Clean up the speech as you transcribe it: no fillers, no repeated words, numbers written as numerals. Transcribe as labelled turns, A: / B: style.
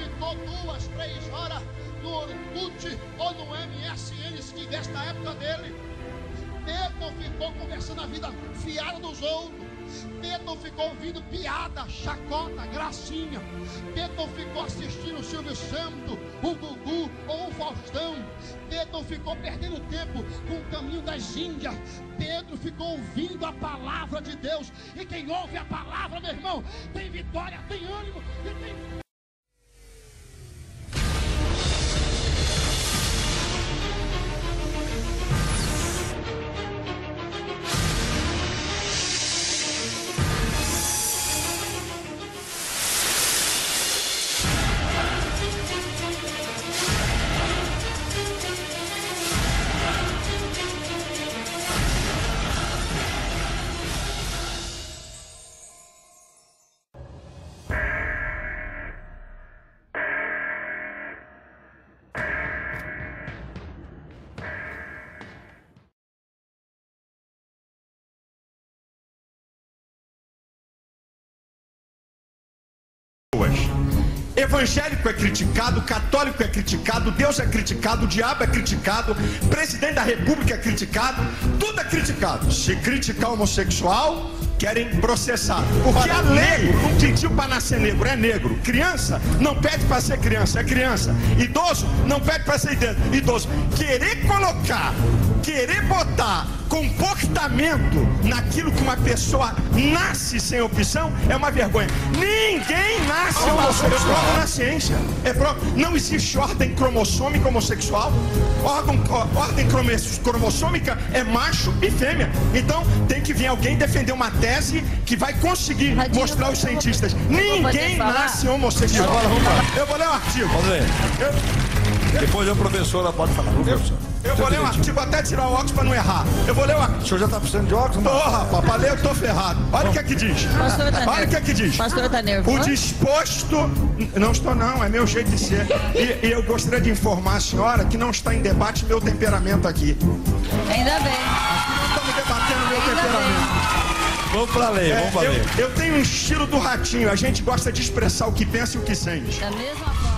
A: ficou 2, 3 horas no Orkut ou no MSN, se tivesse na época dele. Pedro não ficou conversando a vida fiada dos outros. Pedro não ficou ouvindo piada, chacota, gracinha. Pedro não ficou assistindo o Silvio Santos, o Gugu ou o Faustão. Pedro não ficou perdendo tempo com o caminho das Índias. Pedro ficou ouvindo a palavra de Deus. E quem ouve a palavra, meu irmão, tem vitória, tem ânimo e tem...
B: Evangélico é criticado, católico é criticado, Deus é criticado, o diabo é criticado, presidente da república é criticado, tudo é criticado. Se criticar homossexual, querem processar. Porque a lei não pediu para nascer negro, é negro. Criança não pede para ser criança, é criança. Idoso não pede para ser idoso. Querer botar comportamento naquilo que uma pessoa nasce sem opção é uma vergonha. Ninguém nasce homossexual na ciência. Não existe ordem cromossômica homossexual. Ordem cromossômica é macho e fêmea. Então tem que vir alguém defender uma tese que vai conseguir mostrar aos cientistas. Ninguém nasce homossexual.
C: Agora vamos lá.
B: Eu vou ler um artigo.
C: Vamos ler. Depois a professora pode falar.
B: Eu vou ler um artigo, até tirar o óculos para não errar. Eu vou ler o artigo.
C: O senhor já está precisando de óculos?
B: Tô, rapaz, para ler eu tô ferrado. Olha o que é que diz. Olha o que é que diz.
D: O pastor tá nervoso?
B: O disposto... Não estou não, é meu jeito de ser. E eu gostaria de informar a senhora que não está em debate meu temperamento aqui.
D: Ainda bem.
B: Não estamos debatendo meu temperamento.
C: Vamos pra ler, vamos pra ler.
B: Eu tenho um estilo do ratinho. A gente gosta de expressar o que pensa e o que sente.
D: Da mesma forma.